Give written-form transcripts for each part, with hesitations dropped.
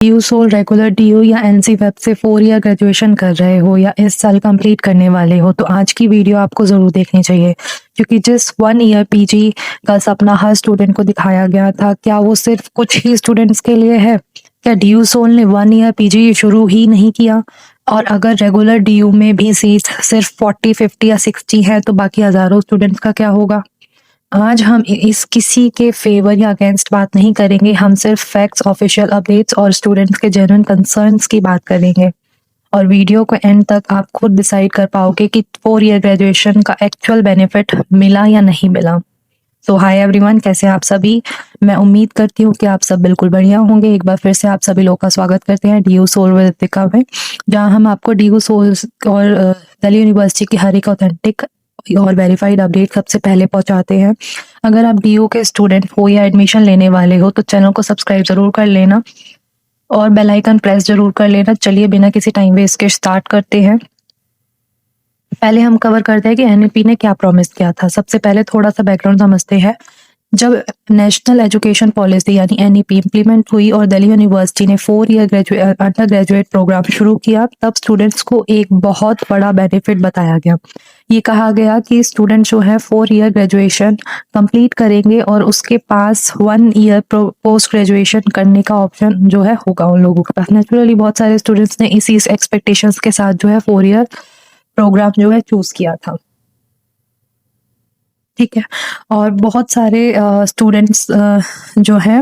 DU soul regular DU या NC web से 4 year graduation कर रहे हो या इस साल कंप्लीट करने वाले हो तो आज की वीडियो आपको ज़रूर देखनी चाहिए, क्योंकि जिस 1 ईयर पीजी का सपना हर स्टूडेंट को दिखाया गया था, क्या वो सिर्फ कुछ ही स्टूडेंट्स के लिए है? क्या डीयू सोल ने 1 ईयर पीजी शुरू ही नहीं किया? और अगर रेगुलर डीयू में भी सीट्स सिर्फ 40, 50 या 60 है तो बाकी हज़ारों स्टूडेंट्स का क्या होगा? आज हम इस किसी के फेवर या अगेंस्ट बात नहीं करेंगे, हम सिर्फ फैक्ट्स, ऑफिशियल अपडेट्स और स्टूडेंट्स के जेन्युइन कंसर्न्स की बात करेंगे। और वीडियो को एंड तक आप खुद डिसाइड कर पाओगे कि 4 ईयर ग्रेजुएशन का एक्चुअल बेनिफिट मिला या नहीं मिला। सो हाय एवरीवन, कैसे हैं आप सभी? मैं उम्मीद करती हूँ कि आप सब बिल्कुल बढ़िया होंगे। एक बार फिर से आप सभी लोगों का स्वागत करते हैं डीयू सोल विद रितिका में, जहाँ हम आपको डीयू सोल और दिल्ली यूनिवर्सिटी की हर एक ऑथेंटिक और वेरीफाइड अपडेट सबसे पहले पहुंचाते हैं। अगर आप डीयू के स्टूडेंट हो या एडमिशन लेने वाले हो तो चैनल को सब्सक्राइब जरूर कर लेना और बेल आइकन प्रेस जरूर कर लेना। चलिए बिना किसी टाइम वेस्ट के स्टार्ट करते हैं। पहले हम कवर करते हैं कि एनईपी ने क्या प्रॉमिस किया था। सबसे पहले थोड़ा सा बैकग्राउंड समझते हैं। जब नेशनल एजुकेशन पॉलिसी यानी एनईपी इम्प्लीमेंट हुई और दिल्ली यूनिवर्सिटी ने 4 ईयर अंडर ग्रेजुएट प्रोग्राम शुरू किया, तब स्टूडेंट्स को एक बहुत बड़ा बेनिफिट बताया गया। ये कहा गया कि स्टूडेंट जो है 4 ईयर ग्रेजुएशन कंप्लीट करेंगे और उसके पास 1 ईयर पोस्ट ग्रेजुएशन करने का ऑप्शन जो है होगा उन लोगों के पास। नेचुरली बहुत सारे स्टूडेंट्स ने इसी एक्सपेक्टेशंस के साथ जो है 4 ईयर प्रोग्राम जो है चूज किया था, ठीक है। और बहुत सारे स्टूडेंट्स जो है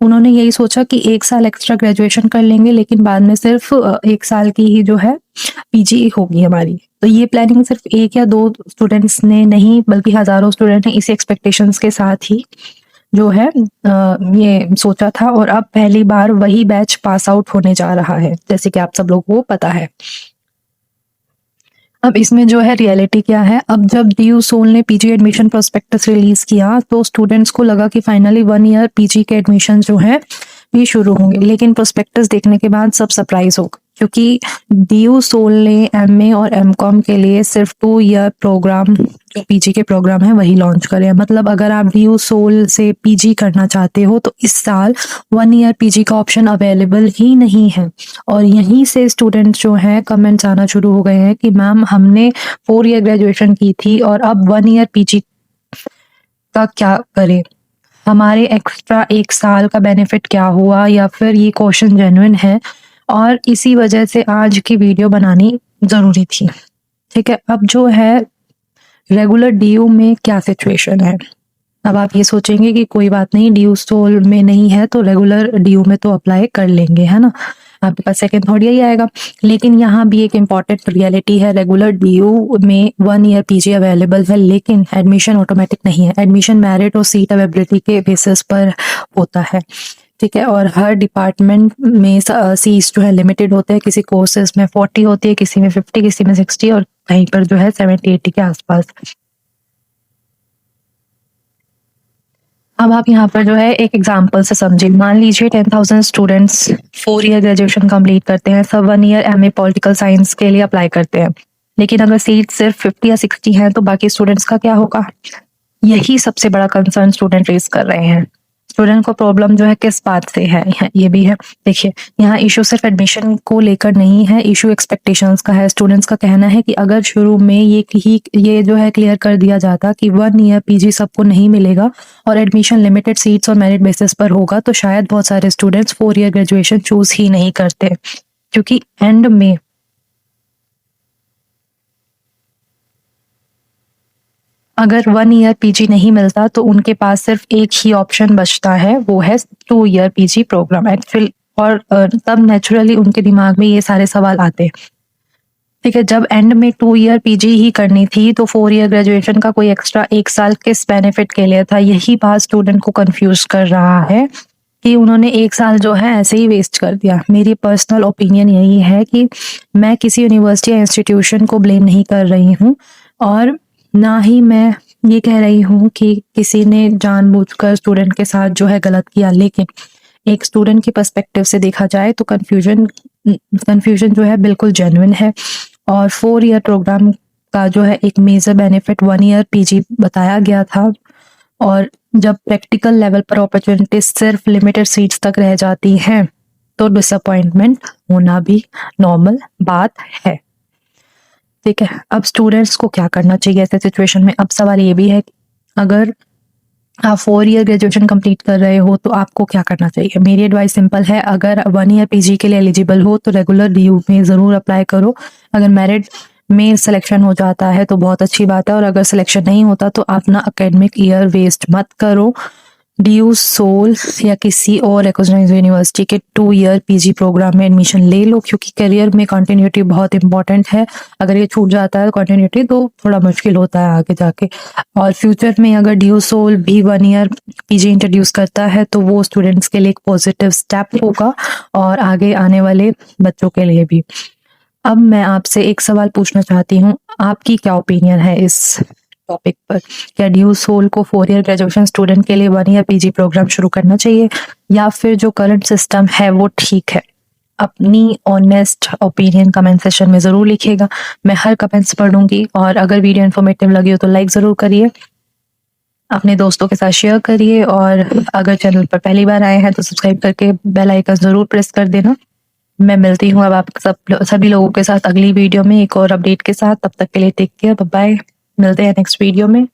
उन्होंने यही सोचा कि 1 साल एक्स्ट्रा ग्रेजुएशन कर लेंगे, लेकिन बाद में सिर्फ 1 साल की ही जो है पीजी होगी हमारी। तो ये प्लानिंग सिर्फ 1 या 2 स्टूडेंट्स ने नहीं, बल्कि हजारों स्टूडेंट ने इसी एक्सपेक्टेशंस के साथ ही जो है ये सोचा था। और अब पहली बार वही बैच पास आउट होने जा रहा है, जैसे कि आप सब लोगों को पता है। अब इसमें जो है रियलिटी क्या है, अब जब डीयू सोल ने पीजी एडमिशन प्रोस्पेक्टस रिलीज किया तो स्टूडेंट्स को लगा कि फाइनली 1 ईयर पीजी के एडमिशन जो है ये शुरू होंगे, लेकिन प्रोस्पेक्टस देखने के बाद सब सरप्राइज हो गए, क्योंकि डीयू सोल ने एमए और एमकॉम के लिए सिर्फ 2 ईयर प्रोग्राम जो पीजी के प्रोग्राम है वही लॉन्च करे हैं। मतलब अगर आप डीयू सोल से पीजी करना चाहते हो तो इस साल 1 ईयर पीजी का ऑप्शन अवेलेबल ही नहीं है। और यहीं से स्टूडेंट्स जो हैं कमेंट्स आना शुरू हो गए हैं कि मैम हमने 4 ईयर ग्रेजुएशन की थी और अब 1 ईयर पीजी का क्या करें, हमारे एक्स्ट्रा 1 साल का बेनिफिट क्या हुआ, या फिर ये क्वेश्चन जेन्युइन है। और इसी वजह से आज की वीडियो बनानी जरूरी थी, ठीक है। अब जो है रेगुलर डीयू में क्या सिचुएशन है। अब आप ये सोचेंगे कि कोई बात नहीं, डीयू सोल में नहीं है तो रेगुलर डीयू में तो अप्लाई कर लेंगे, है ना, आपके पास सेकंड थॉट यही आएगा। लेकिन यहाँ भी एक इम्पॉर्टेंट रियलिटी है, रेगुलर डीयू में 1 ईयर पीजी अवेलेबल है, लेकिन एडमिशन ऑटोमेटिक नहीं है। एडमिशन मेरिट और सीट अवेलेबिलिटी के बेसिस पर होता है, ठीक है। और हर डिपार्टमेंट में सीट्स जो है लिमिटेड होते हैं। किसी कोर्सेज में 40 होती है, किसी में 50, किसी में 60 और कहीं पर जो है 70-80 के आसपास। अब आप यहाँ पर जो है एक एग्जाम्पल से समझिए। मान लीजिए 10,000 स्टूडेंट्स 4 ईयर ग्रेजुएशन कंप्लीट करते हैं, सब 1 ईयर एमए पॉलिटिकल साइंस के लिए अप्लाई करते हैं, लेकिन अगर सीट सिर्फ 50 या 60 हैं तो बाकी स्टूडेंट्स का क्या होगा? यही सबसे बड़ा कंसर्न स्टूडेंट फेस कर रहे हैं। स्टूडेंट को प्रॉब्लम जो है किस बात से है, ये भी है। देखिए, यहाँ इशू सिर्फ एडमिशन को लेकर नहीं है, इशू एक्सपेक्टेशंस का है। स्टूडेंट्स का कहना है कि अगर शुरू में ये जो है क्लियर कर दिया जाता कि 1 ईयर पीजी सबको नहीं मिलेगा और एडमिशन लिमिटेड सीट्स और मेरिट बेसिस पर होगा, तो शायद बहुत सारे स्टूडेंट्स 4 ईयर ग्रेजुएशन चूज ही नहीं करते, क्योंकि एंड में अगर 1 ईयर पीजी नहीं मिलता तो उनके पास सिर्फ एक ही ऑप्शन बचता है, वो है 2 ईयर पीजी प्रोग्राम एक्चुअल। और तब नेचुरली उनके दिमाग में ये सारे सवाल आते हैं, ठीक है। जब एंड में 2 ईयर पीजी ही करनी थी तो 4 ईयर ग्रेजुएशन का कोई एक्स्ट्रा 1 साल किस बेनिफिट के लिए था? यही बात स्टूडेंट को कंफ्यूज कर रहा है कि उन्होंने 1 साल जो है ऐसे ही वेस्ट कर दिया। मेरी पर्सनल ओपिनियन यही है कि मैं किसी यूनिवर्सिटी या इंस्टीट्यूशन को ब्लेम नहीं कर रही हूँ, और ना ही मैं ये कह रही हूँ कि किसी ने जानबूझकर स्टूडेंट के साथ जो है गलत किया। लेकिन एक स्टूडेंट के पर्सपेक्टिव से देखा जाए तो कन्फ्यूजन जो है बिल्कुल जेन्युइन है। और 4 ईयर प्रोग्राम का जो है एक मेजर बेनिफिट 1 ईयर पीजी बताया गया था, और जब प्रैक्टिकल लेवल पर अपॉर्चुनिटीज सिर्फ लिमिटेड सीट्स तक रह जाती हैं तो डिसअपॉइंटमेंट होना भी नॉर्मल बात है। ठीक है, अब स्टूडेंट्स को क्या करना चाहिए ऐसे सिचुएशन में? अब सवाल ये भी है कि अगर आप 4 ईयर ग्रेजुएशन कंप्लीट कर रहे हो तो आपको क्या करना चाहिए? मेरी एडवाइस सिंपल है, अगर 1 ईयर पीजी के लिए एलिजिबल हो तो रेगुलर डीयू में ज़रूर अप्लाई करो। अगर मेरिट में सिलेक्शन हो जाता है तो बहुत अच्छी बात है, और अगर सिलेक्शन नहीं होता तो अपना एकेडमिक ईयर वेस्ट मत करो। डीयू सोल या किसी और रिकॉग्नाइज्ड यूनिवर्सिटी के 2 ईयर पीजी प्रोग्राम में एडमिशन ले लो, क्योंकि करियर में कंटिन्यूटी बहुत इंपॉर्टेंट है। अगर ये छूट जाता है कंटिन्यूटी तो थोड़ा मुश्किल होता है आगे जाके। और फ्यूचर में अगर डीयू सोल भी 1 ईयर पीजी इंट्रोड्यूस करता है तो वो स्टूडेंट्स के लिए एक पॉजिटिव स्टेप होगा, और आगे आने वाले बच्चों के लिए भी। अब मैं आपसे एक सवाल पूछना चाहती हूँ, आपकी क्या ओपिनियन है इस टॉपिक पर? क्या डीयू सोल को 4 ईयर ग्रेजुएशन स्टूडेंट के लिए 1 ईयर पीजी प्रोग्राम शुरू करना चाहिए, या फिर जो करंट सिस्टम है वो ठीक है? अपनी ऑनेस्ट ओपिनियन कमेंट सेक्शन में ज़रूर लिखिएगा, मैं हर कमेंट्स पढ़ूंगी। और अगर वीडियो इन्फॉर्मेटिव लगी हो तो लाइक ज़रूर करिए, अपने दोस्तों के साथ शेयर करिए, और अगर चैनल पर पहली बार आए हैं तो सब्सक्राइब करके बेल आइकन ज़रूर प्रेस कर देना। मैं मिलती हूँ अब आप सभी लोगों के साथ अगली वीडियो में एक और अपडेट के साथ। तब तक के लिए टेक केयर, बाय बाय। मिलते हैं नेक्स्ट वीडियो में।